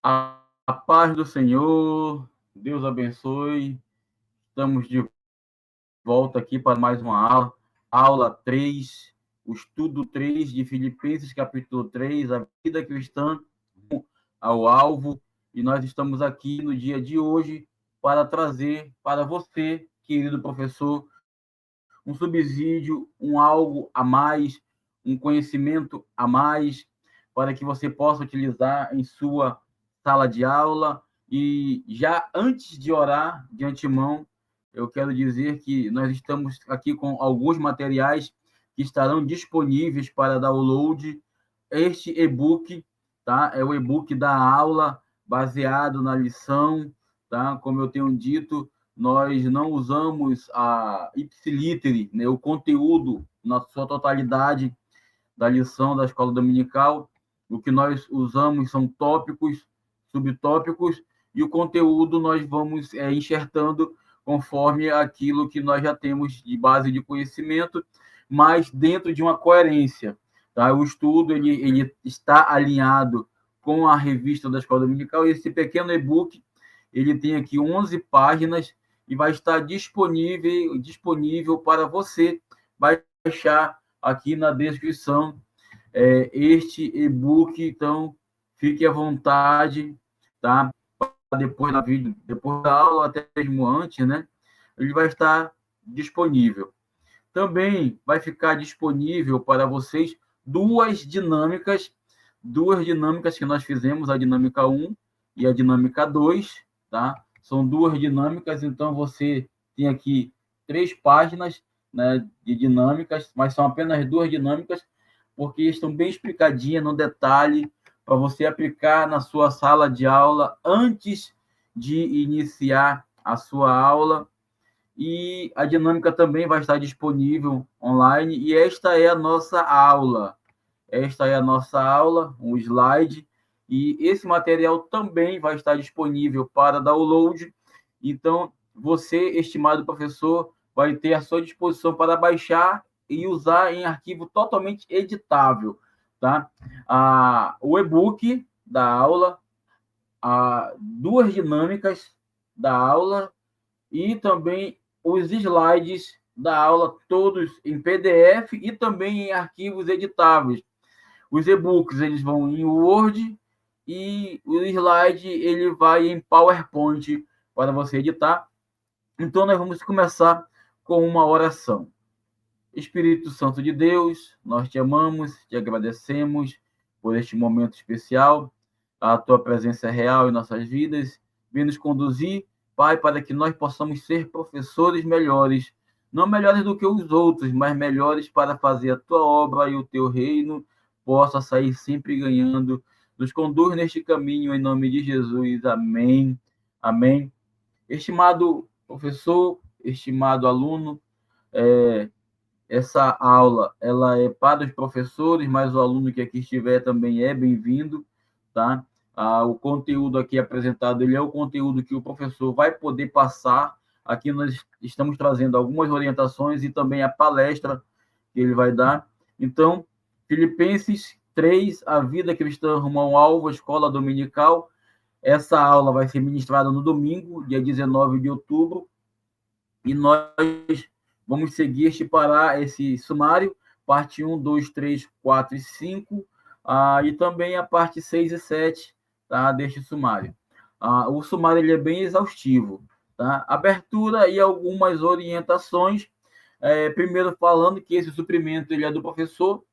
A paz do Senhor, Deus abençoe. Estamos de volta aqui para mais uma aula 3, o estudo 3 de Filipenses, capítulo 3, a vida cristã ao alvo. E nós estamos aqui no dia de hoje para trazer para você, querido professor, um subsídio, um algo a mais, um conhecimento a mais, para que você possa utilizar em sua sala de aula. E já antes de orar, de antemão, eu quero dizer que nós estamos aqui com alguns materiais que estarão disponíveis para download. Este e-book, tá? É o e-book da aula baseado na lição, tá? Como eu tenho dito, nós não usamos a ipsiliter, né, o conteúdo na sua totalidade da lição da escola dominical. O que nós usamos são tópicos, subtópicos, e o conteúdo nós vamos enxertando conforme aquilo que nós já temos de base de conhecimento, mas dentro de uma coerência. Tá? O estudo ele está alinhado com a revista da escola dominical, e esse pequeno e-book ele tem aqui 11 páginas e vai estar disponível para você baixar aqui na descrição este e-book. Então, fique à vontade, tá? Depois da vídeo, depois da aula, até mesmo antes, né? Ele vai estar disponível. Também vai ficar disponível para vocês duas dinâmicas que nós fizemos, a dinâmica 1 e a dinâmica 2, tá? São duas dinâmicas, então você tem aqui 3 páginas, né, de dinâmicas, mas são apenas duas dinâmicas, porque estão bem explicadinhas no detalhe para você aplicar na sua sala de aula antes de iniciar a sua aula. E a dinâmica também vai estar disponível online. E esta é a nossa aula. Esta é a nossa aula, um slide. E esse material também vai estar disponível para download. Então, você, estimado professor, vai ter à sua disposição para baixar e usar em arquivo totalmente editável. Tá? O e-book da aula, duas dinâmicas da aula e também os slides da aula, todos em PDF e também em arquivos editáveis. Os e-books eles vão em Word e o slide ele vai em PowerPoint para você editar. Então nós vamos começar com uma oração. Espírito Santo de Deus, nós te amamos, te agradecemos por este momento especial, a tua presença é real em nossas vidas, vem nos conduzir, Pai, para que nós possamos ser professores melhores, não melhores do que os outros, mas melhores para fazer a tua obra e o teu reino possa sair sempre ganhando. Nos conduz neste caminho, em nome de Jesus. Amém. Amém. Estimado professor, estimado aluno, essa aula ela é para os professores, mas o aluno que aqui estiver também é bem-vindo, tá? O conteúdo aqui apresentado ele é o conteúdo que o professor vai poder passar. Aqui nós estamos trazendo algumas orientações e também a palestra que ele vai dar. Então, Filipenses 3, a vida cristã rumo ao alvo, escola dominical. Essa aula vai ser ministrada no domingo, dia 19 de outubro, e nós vamos seguir esse sumário, parte 1, 2, 3, 4 e 5, e também a parte 6 e 7, tá, deste sumário. O sumário ele é bem exaustivo. Tá? Abertura e algumas orientações. Primeiro falando que esse suprimento ele é do professor,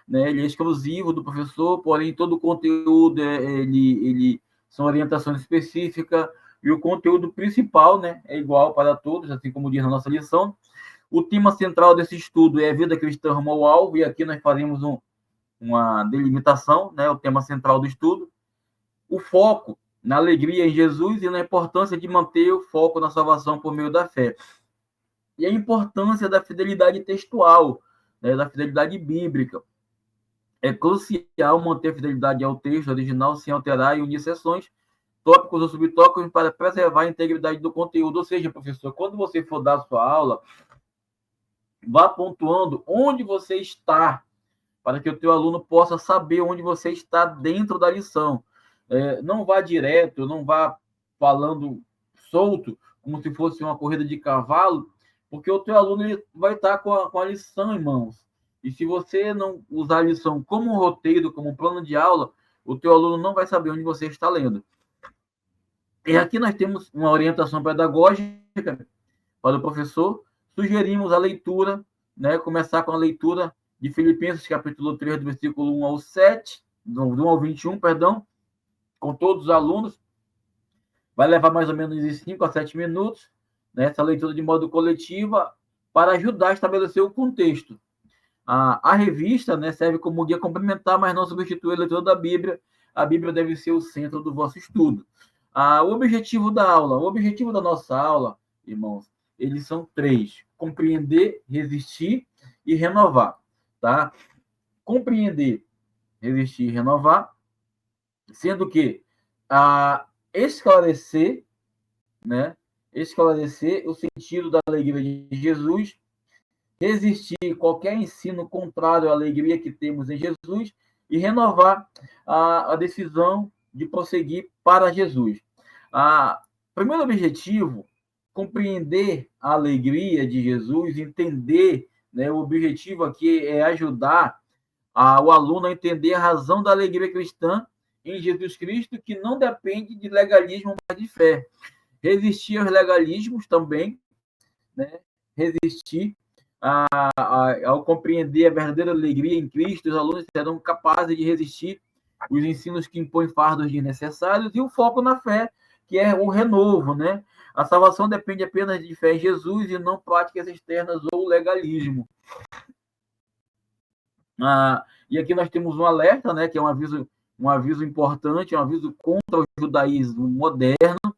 né? Ele é exclusivo do professor, porém todo o conteúdo ele são orientações específicas, e o conteúdo principal, né, é igual para todos, assim como diz na nossa lição. O tema central desse estudo é a vida cristã rumo ao alvo, e aqui nós faremos uma delimitação, né, o tema central do estudo. O foco na alegria em Jesus e na importância de manter o foco na salvação por meio da fé. E a importância da fidelidade textual, né, da fidelidade bíblica. É crucial manter a fidelidade ao texto original sem alterar e unir seções, tópicos ou subtópicos para preservar a integridade do conteúdo. Ou seja, professor, quando você for dar a sua aula, vá pontuando onde você está, para que o teu aluno possa saber onde você está dentro da lição. não vá direto, não vá falando solto, como se fosse uma corrida de cavalo, porque o teu aluno ele vai estar com a lição em mãos. E se você não usar a lição como um roteiro, como um plano de aula, o teu aluno não vai saber onde você está lendo. E aqui nós temos uma orientação pedagógica para o professor. Sugerimos a leitura, né? Começar com a leitura de Filipenses, capítulo 3, do versículo 1 ao 7, do 1 ao 21, perdão, com todos os alunos. Vai levar mais ou menos de 5 a 7 minutos, né? Essa leitura de modo coletiva, para ajudar a estabelecer o contexto. A revista, né, serve como guia complementar, mas não substitui a leitura da Bíblia. A Bíblia deve ser o centro do vosso estudo. O objetivo da aula, o objetivo da nossa aula, irmãos, eles são 3: compreender, resistir e renovar, tá? Compreender, resistir e renovar, sendo que esclarecer, né? Esclarecer o sentido da alegria de Jesus, resistir qualquer ensino contrário à alegria que temos em Jesus e renovar a decisão de prosseguir para Jesus. Primeiro objetivo, compreender a alegria de Jesus, entender, né, o objetivo aqui é ajudar o aluno a entender a razão da alegria cristã em Jesus Cristo, que não depende de legalismo, mas de fé. Resistir aos legalismos também, né? Resistir ao compreender a verdadeira alegria em Cristo, os alunos serão capazes de resistir os ensinos que impõem fardos desnecessários e o foco na fé, que é o renovo, né? A salvação depende apenas de fé em Jesus e não práticas externas ou legalismo. E aqui nós temos um alerta, né, que é um aviso importante, um aviso contra o judaísmo moderno,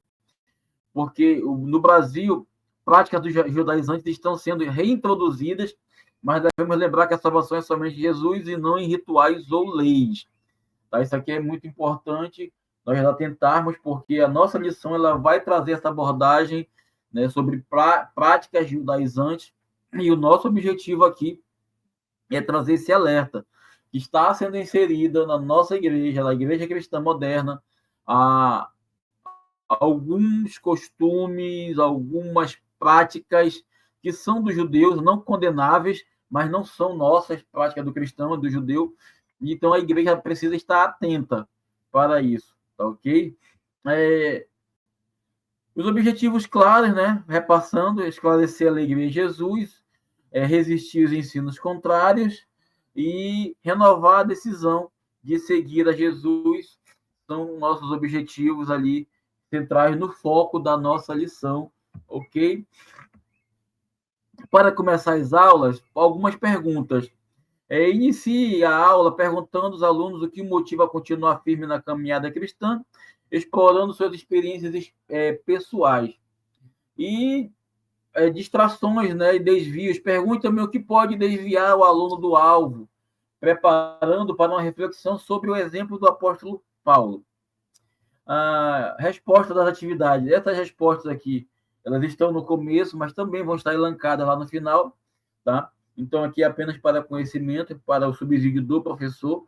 porque no Brasil, práticas dos judaizantes estão sendo reintroduzidas, mas devemos lembrar que a salvação é somente Jesus e não em rituais ou leis. Tá? Isso aqui é muito importante nós atentarmos, porque a nossa lição ela vai trazer essa abordagem, né, sobre práticas judaizantes, e o nosso objetivo aqui é trazer esse alerta, que está sendo inserida na nossa igreja, na Igreja Cristã Moderna, alguns costumes, algumas práticas que são dos judeus, não condenáveis, mas não são nossas práticas do cristão, do judeu. Então a igreja precisa estar atenta para isso, tá ok? Os objetivos claros, né? Repassando, esclarecer a alegria em Jesus, resistir os ensinos contrários e renovar a decisão de seguir a Jesus. São nossos objetivos ali centrais no foco da nossa lição, ok? Para começar as aulas, algumas perguntas. Inicie a aula perguntando aos alunos o que motiva a continuar firme na caminhada cristã, explorando suas experiências pessoais. E distrações, né, e desvios. Pergunte também o que pode desviar o aluno do alvo, preparando para uma reflexão sobre o exemplo do apóstolo Paulo. A resposta das atividades. Essas respostas aqui, elas estão no começo, mas também vão estar elencadas lá no final, tá? Então, aqui é apenas para conhecimento, para o subsídio do professor.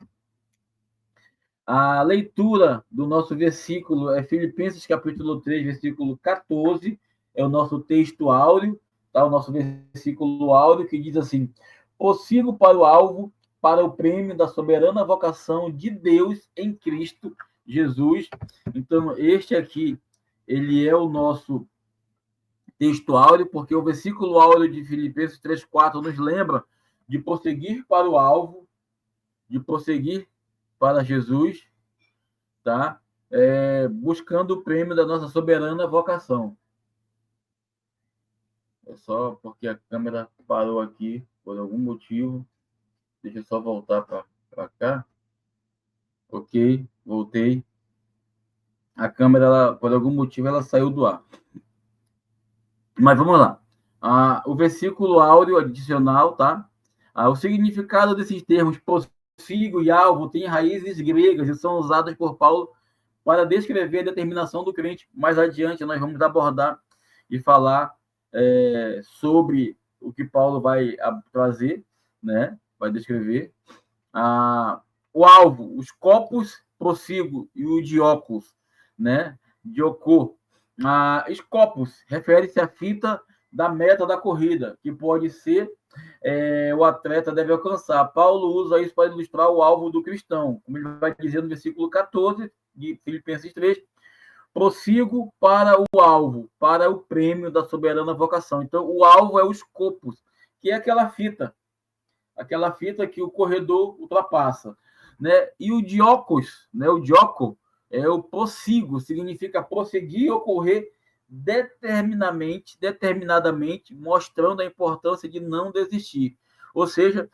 A leitura do nosso versículo é Filipenses capítulo 3, versículo 14, é o nosso texto áureo, tá? O nosso versículo áureo, que diz assim: prossigo para o alvo, para o prêmio da soberana vocação de Deus em Cristo Jesus. Então, este aqui, ele é o nosso texto áureo, porque o versículo áureo de Filipenses 3:4 nos lembra de prosseguir para o alvo, de prosseguir para Jesus, tá? Buscando o prêmio da nossa soberana vocação. É só porque a câmera parou aqui por algum motivo. Deixa eu só voltar para cá. Ok, voltei. A câmera, por algum motivo, ela saiu do ar. Mas vamos lá. O versículo áureo adicional, tá? O significado desses termos prossigo e alvo tem raízes gregas e são usadas por Paulo para descrever a determinação do crente. Mais adiante, nós vamos abordar e falar sobre o que Paulo vai trazer, né? Vai descrever. O alvo, os copos prossigo e o diocos, né? Diocô. Scopus refere-se à fita da meta da corrida, que pode ser o atleta deve alcançar. Paulo usa isso para ilustrar o alvo do cristão, como ele vai dizer no versículo 14 de Filipenses 3, prossigo para o alvo, para o prêmio da soberana vocação. Então, o alvo é o scopus, que é aquela fita que o corredor ultrapassa, né? E o diocos, né? O dioco é o prossigo, significa prosseguir ou correr determinadamente, mostrando a importância de não desistir. Ou seja,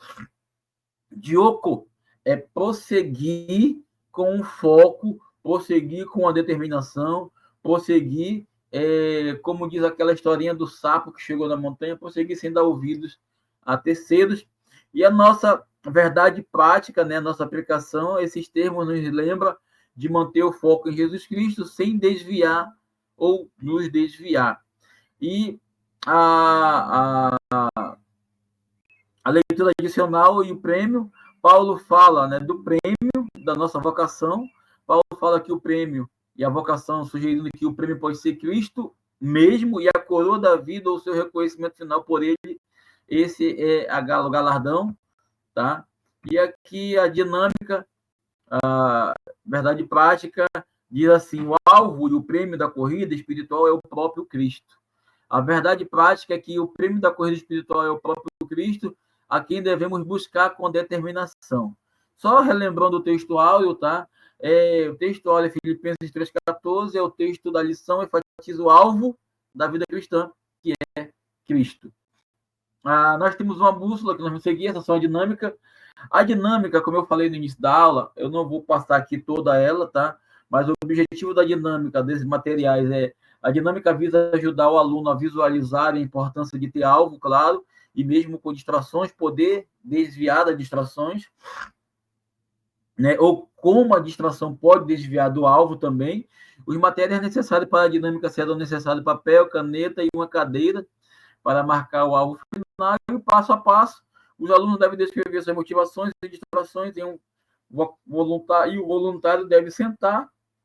dioco é prosseguir com foco, prosseguir com a determinação, prosseguir, como diz aquela historinha do sapo que chegou na montanha, prosseguir sem dar ouvidos a terceiros. E a nossa verdade prática, né, a nossa aplicação, esses termos nos lembra de manter o foco em Jesus Cristo sem desviar ou nos desviar. E a leitura adicional e o prêmio, Paulo fala, né, do prêmio da nossa vocação. Paulo fala que o prêmio e a vocação, sugerindo que o prêmio pode ser Cristo mesmo e a coroa da vida ou seu reconhecimento final por ele. Esse é o galardão, tá? E aqui a dinâmica, a verdade prática, diz assim: o alvo e o prêmio da corrida espiritual é o próprio Cristo. A verdade prática é que o prêmio da corrida espiritual é o próprio Cristo, a quem devemos buscar com determinação. Só relembrando o texto áureo, tá? O texto áureo é Filipenses 3,14, é o texto da lição, enfatiza o alvo da vida cristã, que é Cristo. Nós temos uma bússola que nós vamos seguir, essa só a dinâmica. A dinâmica, como eu falei no início da aula, eu não vou passar aqui toda ela, tá? Mas o objetivo da dinâmica desses materiais a dinâmica visa ajudar o aluno a visualizar a importância de ter algo claro, e mesmo com distrações, poder desviar das distrações, né? Ou como a distração pode desviar do alvo também. Os materiais necessários para a dinâmica serão necessários papel, caneta e uma cadeira para marcar o alvo final, e passo a passo, os alunos devem descrever suas motivações e distrações em voluntário, e o voluntário deve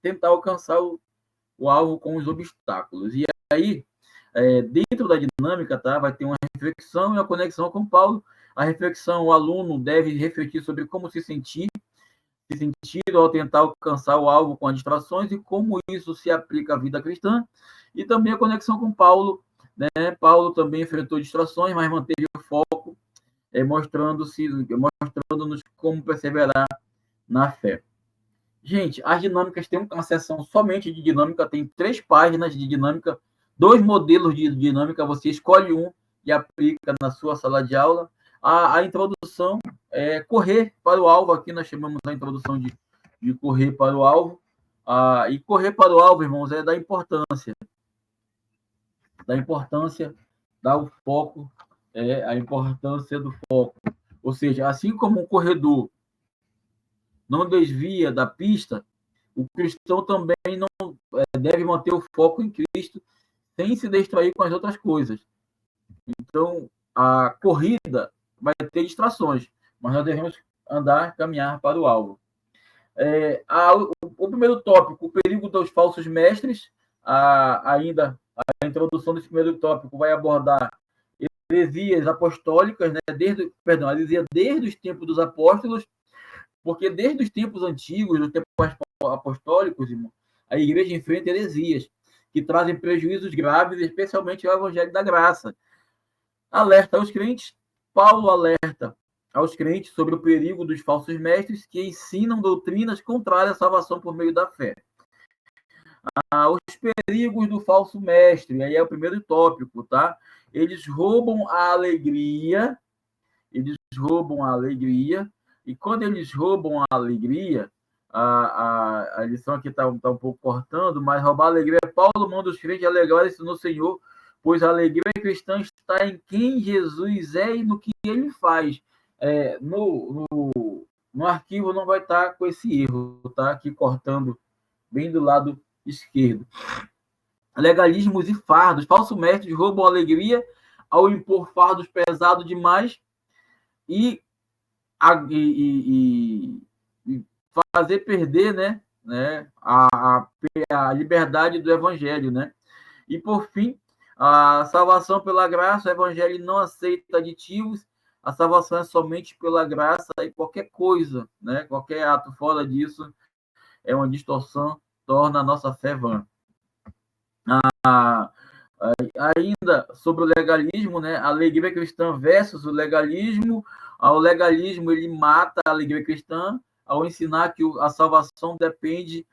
tentar alcançar o alvo com os obstáculos. E aí, dentro da dinâmica, tá, vai ter uma reflexão e uma conexão com Paulo. A reflexão, o aluno deve refletir sobre como se sentir ao tentar alcançar o alvo com as distrações e como isso se aplica à vida cristã. E também a conexão com Paulo, né? Paulo também enfrentou distrações, mas manteve o foco, mostrando-nos como perseverar na fé. Gente, as dinâmicas têm uma seção somente de dinâmica, tem 3 páginas de dinâmica, 2 modelos de dinâmica, você escolhe um e aplica na sua sala de aula. A introdução é correr para o alvo, aqui nós chamamos a introdução de correr para o alvo. E correr para o alvo, irmãos, é da importância dar o foco, a importância do foco. Ou seja, assim como um corredor não desvia da pista, o cristão também não deve manter o foco em Cristo sem se distrair com as outras coisas. Então, a corrida vai ter distrações, mas nós devemos caminhar para o alvo. O primeiro tópico, o perigo dos falsos mestres. Ainda a introdução desse primeiro tópico vai abordar heresias apostólicas, né? Heresia desde os tempos dos apóstolos, porque desde os tempos antigos, os tempos apostólicos, irmão, a igreja enfrenta heresias que trazem prejuízos graves, especialmente ao evangelho da graça. Alerta aos crentes, Paulo alerta aos crentes sobre o perigo dos falsos mestres que ensinam doutrinas contrárias à salvação por meio da fé. Os perigos do falso mestre, aí é o primeiro tópico, tá? Eles roubam a alegria, e quando eles roubam a alegria, a lição aqui está um pouco cortando, mas roubar a alegria, Paulo manda os crentes alegrarem-se no Senhor, pois a alegria cristã está em quem Jesus é e no que ele faz. No arquivo não vai estar com esse erro, tá? Aqui cortando bem do lado esquerdo. Legalismos e fardos. Falsos mestres roubam a alegria ao impor fardos pesados demais e fazer perder, né, a liberdade do evangelho, né? E por fim, a salvação pela graça, o evangelho não aceita aditivos, a salvação é somente pela graça e qualquer coisa, né? Qualquer ato fora disso é uma distorção, torna a nossa fé vã. Ainda sobre o legalismo, né? A alegria cristã versus o legalismo. O legalismo ele mata a alegria cristã ao ensinar que a salvação depende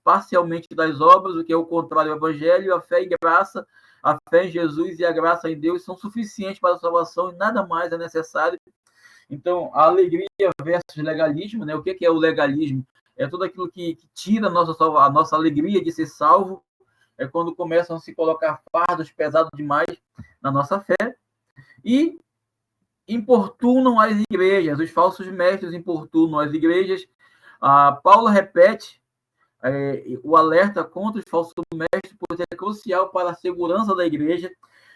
parcialmente das obras, o que é o contrário do evangelho. A fé e graça, a fé em Jesus e a graça em Deus são suficientes para a salvação e nada mais é necessário. Então, a alegria versus legalismo, né? O que é o legalismo? É tudo aquilo que tira a nossa alegria de ser salvo. É quando começam a se colocar fardos pesados demais na nossa fé e importunam as igrejas. Os falsos mestres importunam as igrejas. Paulo repete o alerta contra os falsos mestres, pois é crucial para a segurança da igreja.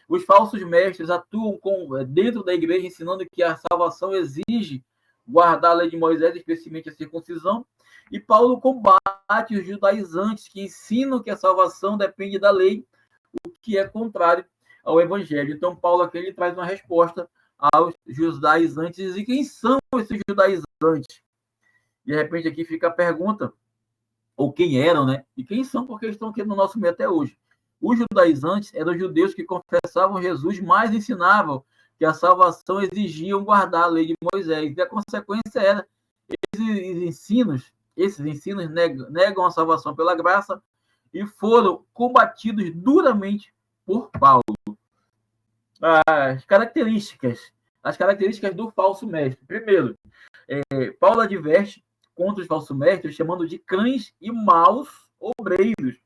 Os falsos mestres atuam dentro da igreja, ensinando que a salvação exige guardar a lei de Moisés, especialmente a circuncisão. E Paulo combate os judaizantes que ensinam que a salvação depende da lei, o que é contrário ao evangelho. Então, Paulo aqui ele traz uma resposta aos judaizantes. E quem são esses judaizantes? De repente aqui fica a pergunta, ou quem eram, né? E quem são, porque estão aqui no nosso meio até hoje. Os judaizantes eram judeus que confessavam Jesus, mas ensinavam que a salvação exigia guardar a lei de Moisés. E a consequência era esses ensinos negam a salvação pela graça e foram combatidos duramente por Paulo. As características do falso mestre. Primeiro, Paulo adverte contra os falsos mestres, chamando de cães e maus obreiros.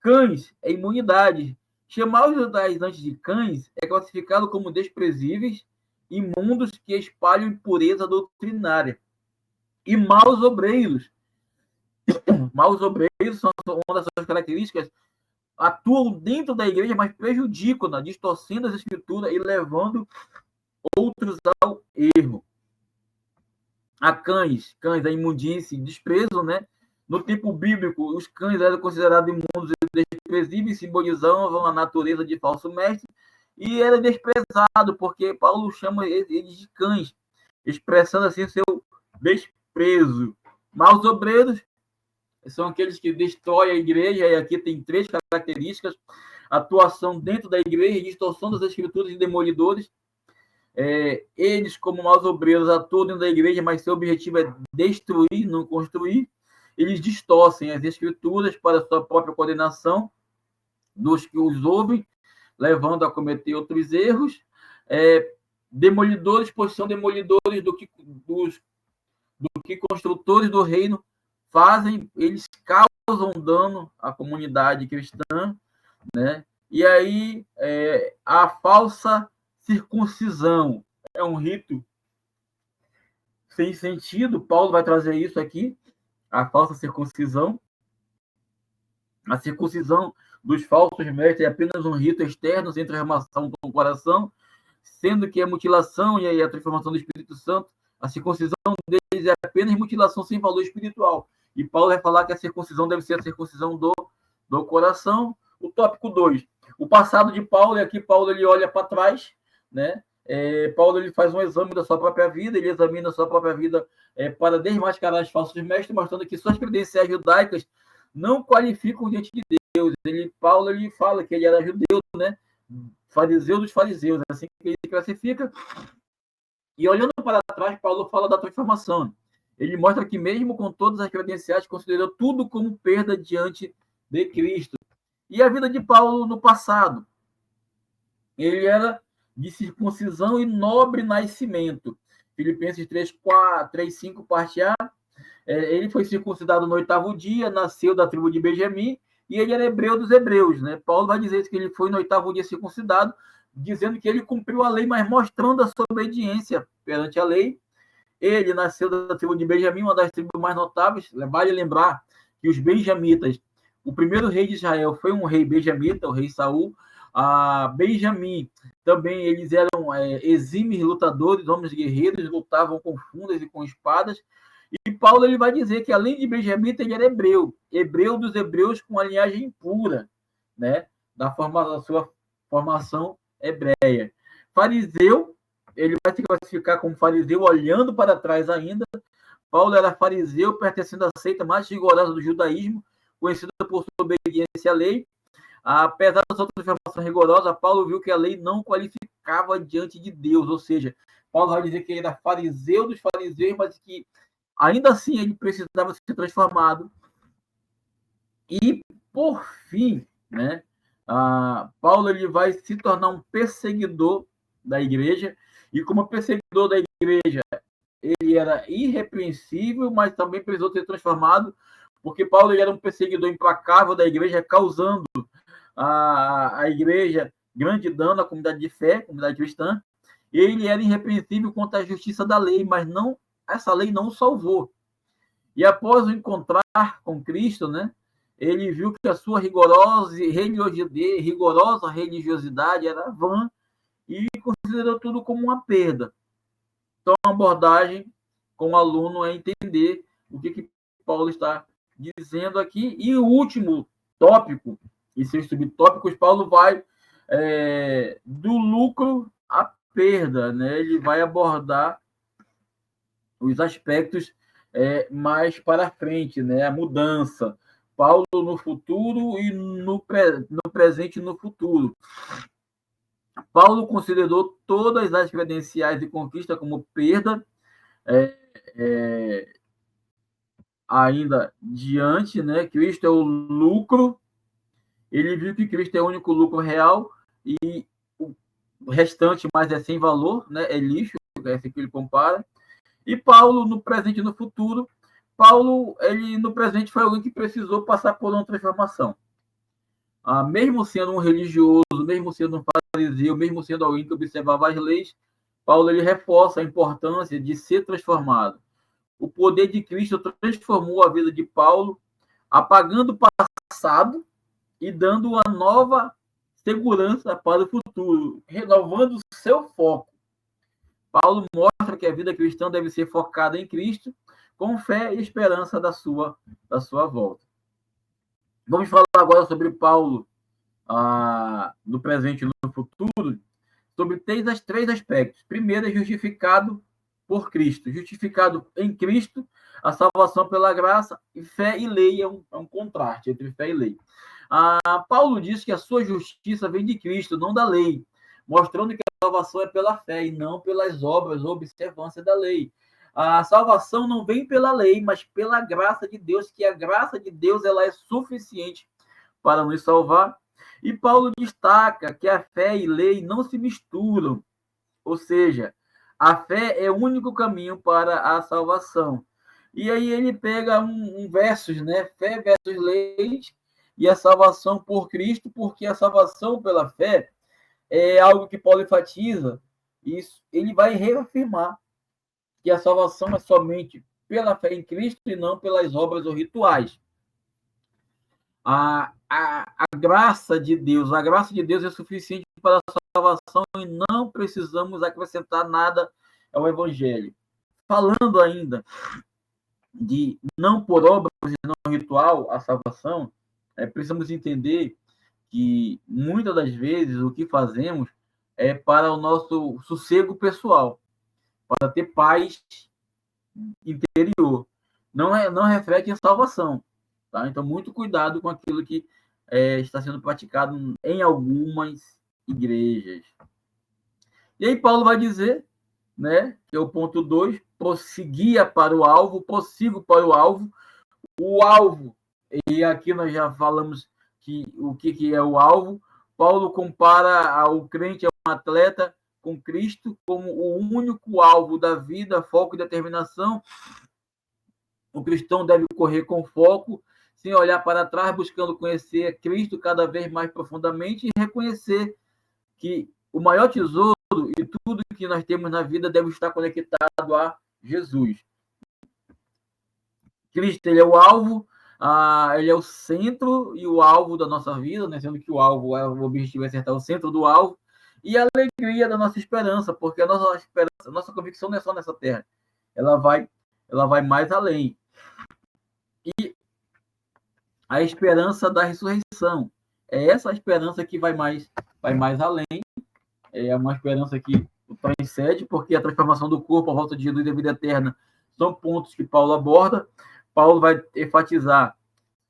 Cães é imunidade. Chamar os judaizantes de cães é classificado como desprezíveis, imundos que espalham impureza doutrinária. E maus obreiros. Maus obreiros são uma das suas características, atuam dentro da igreja, mas prejudicam, distorcendo as escrituras e levando outros ao erro. A cães, a imundície, desprezo, né? No tempo bíblico, os cães eram considerados imundos e desprezíveis, simbolizavam a natureza de falso mestre, e era desprezado, porque Paulo chama eles de cães, expressando assim seu desprezo. Maus obreiros são aqueles que destroem a igreja, e aqui tem 3 características: atuação dentro da igreja, distorção das escrituras e demolidores. Eles, como maus obreiros, atuam dentro da igreja, mas seu objetivo é destruir, não construir. Eles distorcem as escrituras para sua própria condenação dos que os ouvem, levando a cometer outros erros. Demolidores, pois são demolidores do que construtores do reino fazem, eles causam dano à comunidade cristã, né? E aí, a falsa circuncisão é um rito sem sentido. Paulo vai trazer isso aqui, a falsa circuncisão. A circuncisão dos falsos mestres é apenas um rito externo, sem transformação do coração, sendo que a mutilação e a transformação do Espírito Santo, a circuncisão deles é apenas mutilação sem valor espiritual. E Paulo vai falar que a circuncisão deve ser a circuncisão do coração. O tópico 2, o passado de Paulo, e aqui Paulo ele olha para trás, né? Paulo ele faz um exame da sua própria vida, ele examina a sua própria vida para desmascarar os falsos mestres, mostrando que suas credenciais judaicas não qualificam diante de Deus. Paulo ele fala que ele era judeu, né? Fariseu dos fariseus, assim que ele classifica. E olhando para trás, Paulo fala da transformação. Ele mostra que mesmo com todas as credenciais, considerou tudo como perda diante de Cristo. E a vida de Paulo no passado? Ele era de circuncisão e nobre nascimento. Filipenses 3:5, parte A. Ele foi circuncidado no 8º dia, nasceu da tribo de Benjamim, e ele era hebreu dos hebreus, né? Paulo vai dizer que ele foi no 8º dia circuncidado, dizendo que ele cumpriu a lei, mas mostrando a sua obediência perante a lei. Ele nasceu da tribo de Benjamim, uma das tribos mais notáveis. Vale lembrar que os benjamitas, o primeiro rei de Israel foi um rei benjamita, o rei Saul. Benjamim também, eles eram exímios lutadores, homens guerreiros, lutavam com fundas e com espadas. E Paulo ele vai dizer que, além de benjamita, ele era hebreu. Hebreu dos hebreus com a linhagem pura, né? Da sua formação hebreia. Fariseu, ele vai se classificar como fariseu olhando para trás ainda. Paulo era fariseu, pertencendo à seita mais rigorosa do judaísmo, conhecida por sua obediência à lei. Apesar das outras informações rigorosas, Paulo viu que a lei não qualificava diante de Deus, ou seja, Paulo vai dizer que ele era fariseu dos fariseus, mas que ainda assim ele precisava ser transformado. E, por fim, né, Paulo ele vai se tornar um perseguidor da igreja, e como perseguidor da igreja, ele era irrepreensível, mas também precisou ser transformado, porque Paulo ele era um perseguidor implacável da igreja, causando a igreja grande dano à comunidade de fé, comunidade cristã. Ele era irrepreensível contra a justiça da lei, mas não, essa lei não o salvou. E após o encontrar com Cristo, né, ele viu que a sua rigorosa religiosidade era vã e considerou tudo como uma perda. Então, a abordagem com o aluno é entender o que Paulo está dizendo aqui. E o último tópico, e seus subtópicos, Paulo vai do lucro à perda, né? Ele vai abordar os aspectos mais para frente, né? A mudança. Paulo no futuro e no presente e no futuro. Paulo considerou todas as credenciais de conquista como perda, ainda diante, né? Cristo é o lucro. Ele viu que Cristo é o único lucro real e o restante mais é sem valor, né? É lixo, é assim que ele compara. E Paulo, no presente e no futuro, Paulo, ele no presente foi alguém que precisou passar por uma transformação. Mesmo sendo um religioso, mesmo sendo um fariseu, mesmo sendo alguém que observava as leis, Paulo ele reforça a importância de ser transformado. O poder de Cristo transformou a vida de Paulo, apagando o passado e dando uma nova segurança para o futuro, renovando o seu foco. Paulo mostra que a vida cristã deve ser focada em Cristo, com fé e esperança da sua volta. Vamos falar agora sobre Paulo no presente e no futuro, sobre três aspectos. Primeiro é justificado por Cristo. Justificado em Cristo, a salvação pela graça, e fé e lei é um contraste entre fé e lei. Paulo diz que a sua justiça vem de Cristo, não da lei, mostrando que a salvação é pela fé e não pelas obras ou observância da lei. A salvação não vem pela lei, mas pela graça de Deus, que a graça de Deus ela é suficiente para nos salvar. E Paulo destaca que a fé e lei não se misturam, ou seja, a fé é o único caminho para a salvação. E aí ele pega um versos, né? Fé versus leis e a salvação por Cristo, porque a salvação pela fé é algo que Paulo enfatiza. Isso, ele vai reafirmar que a salvação é somente pela fé em Cristo e não pelas obras ou rituais. A graça de Deus é suficiente para a salvação e não precisamos acrescentar nada ao Evangelho. Falando ainda de não por obras e não ritual a salvação, precisamos entender que muitas das vezes o que fazemos é para o nosso sossego pessoal, para ter paz interior. Não reflete em salvação. Tá? Então, muito cuidado com aquilo que está sendo praticado em algumas igrejas. E aí Paulo vai dizer, né, que é o ponto 2, prossigo para o alvo. O alvo, e aqui nós já falamos o que é o alvo. Paulo compara o crente a um atleta com Cristo como o único alvo da vida, foco e determinação. O cristão deve correr com foco, sem olhar para trás, buscando conhecer Cristo cada vez mais profundamente e reconhecer que o maior tesouro e tudo que nós temos na vida deve estar conectado a Jesus. Cristo, ele é o alvo, ele é o centro e o alvo da nossa vida, né? Sendo que o objetivo é acertar o centro do alvo, e a alegria da nossa esperança, porque a nossa convicção não é só nessa terra, ela vai ela vai mais além. E a esperança da ressurreição é essa esperança que vai mais além. É uma esperança que transcende, porque a transformação do corpo, a volta de Jesus e a vida eterna são pontos que Paulo aborda. Paulo vai enfatizar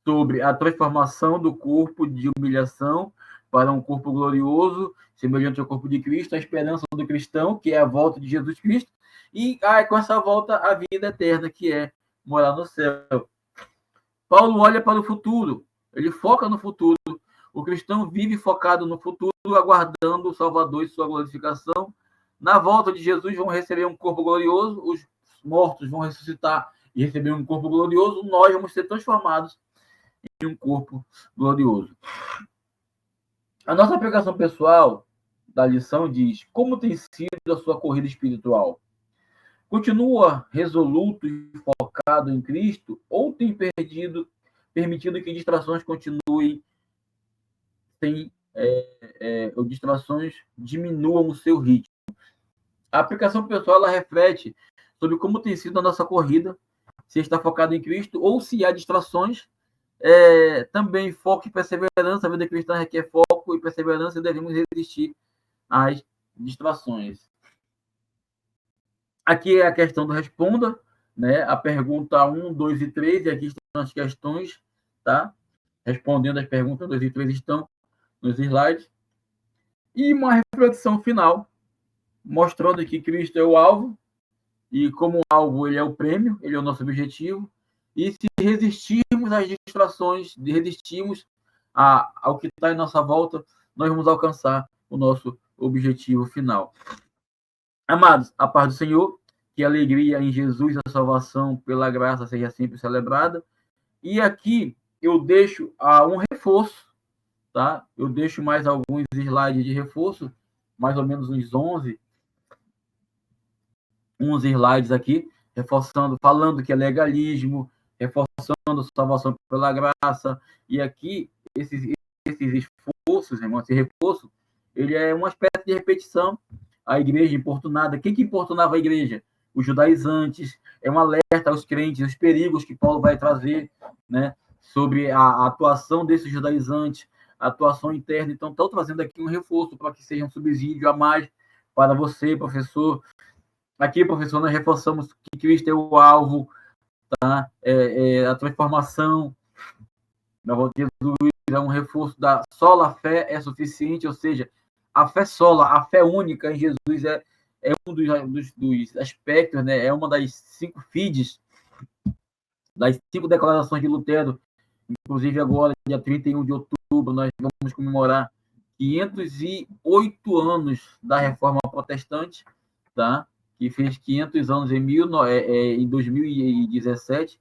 sobre a transformação do corpo de humilhação para um corpo glorioso, semelhante ao corpo de Cristo, a esperança do cristão, que é a volta de Jesus Cristo, e com essa volta a vida eterna, que é morar no céu. Paulo olha para o futuro, ele foca no futuro. O cristão vive focado no futuro, aguardando o Salvador e sua glorificação. Na volta de Jesus vão receber um corpo glorioso, os mortos vão ressuscitar e receber um corpo glorioso, nós vamos ser transformados em um corpo glorioso. A nossa aplicação pessoal da lição diz: como tem sido a sua corrida espiritual? Continua resoluto e focado em Cristo ou tem permitido que distrações continuem ou distrações diminuam o seu ritmo? A aplicação pessoal ela reflete sobre como tem sido a nossa corrida, se está focado em Cristo ou se há distrações. Também foco e perseverança. A vida cristã requer foco e perseverança e devemos resistir às distrações. Aqui é a questão do responda, né? A pergunta 1, 2 e 3, e aqui estão as questões, tá? Respondendo as perguntas 2 e 3 estão nos slides. E uma reflexão final, mostrando que Cristo é o alvo, e como alvo ele é o prêmio, ele é o nosso objetivo, e se resistirmos às distrações, resistirmos ao que está em nossa volta, nós vamos alcançar o nosso objetivo final. Amados, a paz do Senhor, que a alegria em Jesus, a salvação pela graça seja sempre celebrada. E aqui eu deixo um reforço, tá? Eu deixo mais alguns slides de reforço, mais ou menos uns 11 slides aqui, reforçando, falando que é legalismo, reforçando salvação pela graça. E aqui, esses esforços, irmão, esse reforço, ele é uma espécie de repetição. A igreja importunada. Quem que importunava a igreja? Os judaizantes. É um alerta aos crentes, os perigos que Paulo vai trazer, né, sobre a atuação desses judaizantes, a atuação interna. Então, estou trazendo aqui um reforço para que seja um subsídio a mais para você, professor. Aqui, professor, nós reforçamos que Cristo é o alvo, tá? A transformação da volta de Jesus é um reforço da sola fé é suficiente, ou seja, a fé sola, a fé única em Jesus é um dos aspectos, né? É uma das 5 fides, das 5 declarações de Lutero. Inclusive agora, dia 31 de outubro, nós vamos comemorar 508 anos da Reforma Protestante, tá? Que fez 500 anos em 2017.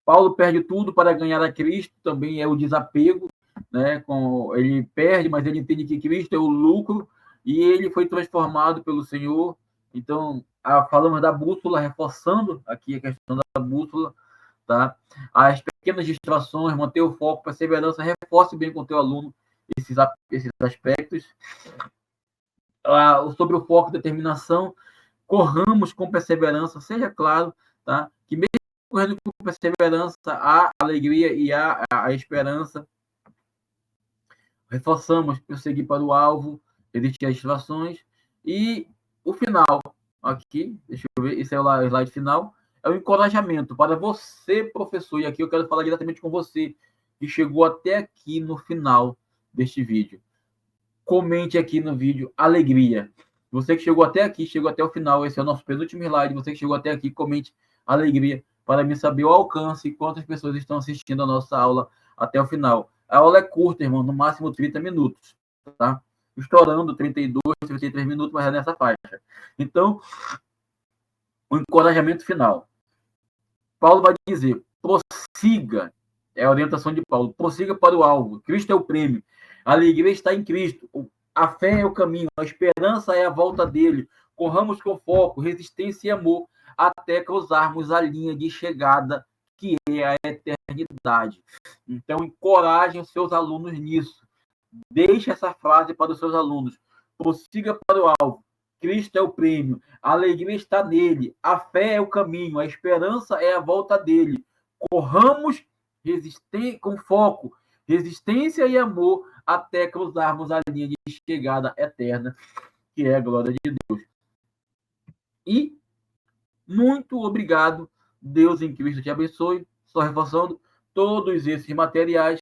Paulo perde tudo para ganhar a Cristo, também é o desapego, né? Ele perde, mas ele entende que Cristo é o lucro e ele foi transformado pelo Senhor. Então, falamos da bússola, reforçando aqui a questão da bússola, tá? As pequenas distrações, manter o foco, perseverança, reforce bem com o teu aluno esses aspectos. Sobre o foco e determinação, corramos com perseverança, seja claro, tá? Que mesmo correndo com perseverança, há alegria e há a esperança. Reforçamos prosseguir para o alvo, resistir às distrações. E o final, aqui, deixa eu ver, esse é o slide final, é o encorajamento para você, professor, e aqui eu quero falar diretamente com você, que chegou até aqui no final deste vídeo. Comente aqui no vídeo alegria. Você que chegou até aqui, chegou até o final, esse é o nosso penúltimo slide. Você que chegou até aqui, comente alegria para mim saber o alcance e quantas pessoas estão assistindo a nossa aula até o final. A aula é curta, irmão, no máximo 30 minutos, tá? Estourando 32, 33 minutos, mas é nessa faixa. Então, o encorajamento final. Paulo vai dizer, prossiga, é a orientação de Paulo, prossiga para o alvo. Cristo é o prêmio. A alegria está em Cristo. A fé é o caminho, a esperança é a volta dele. Corramos com foco, resistência e amor, até cruzarmos a linha de chegada, que é a eternidade. Então, encorajem os seus alunos nisso. Deixe essa frase para os seus alunos. Prossiga para o alvo. Cristo é o prêmio, a alegria está nele, a fé é o caminho, a esperança é a volta dele. Corramos com foco, resistência e amor até cruzarmos a linha de chegada eterna, que é a glória de Deus. E muito obrigado. Deus em Cristo te abençoe. Só reforçando, todos esses materiais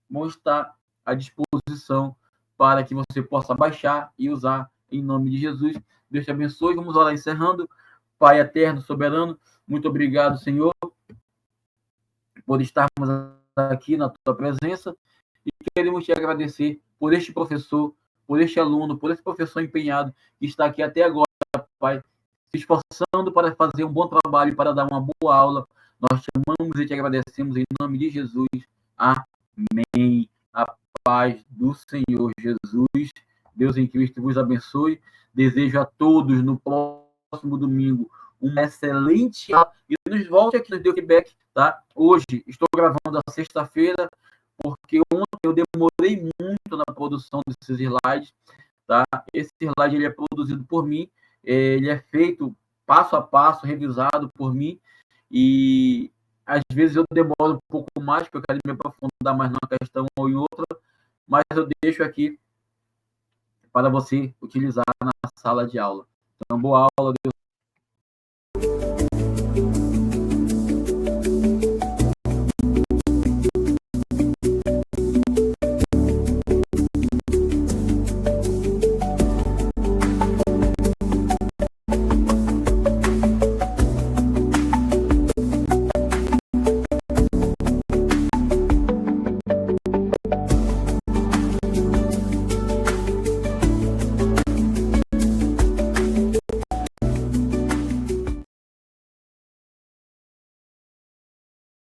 vão estar à disposição para que você possa baixar e usar em nome de Jesus. Deus te abençoe. Vamos orar encerrando. Pai eterno, soberano, muito obrigado, Senhor, por estarmos aqui na tua presença e queremos te agradecer por este professor, por este aluno, por esse professor empenhado que está aqui até agora, Pai, se esforçando para fazer um bom trabalho, para dar uma boa aula. Nós te amamos e te agradecemos em nome de Jesus. Amém. A paz do Senhor Jesus. Deus em Cristo vos abençoe. Desejo a todos no próximo domingo um excelente aula. E nos volte aqui, nos dê feedback, tá? Hoje estou gravando a sexta-feira, porque ontem eu demorei muito na produção desses slides, tá? Esse slide ele é produzido por mim, ele é feito passo a passo, revisado por mim, e às vezes eu demoro um pouco mais, porque eu quero me aprofundar mais numa questão ou em outra, mas eu deixo aqui para você utilizar na sala de aula. Então, boa aula, Deus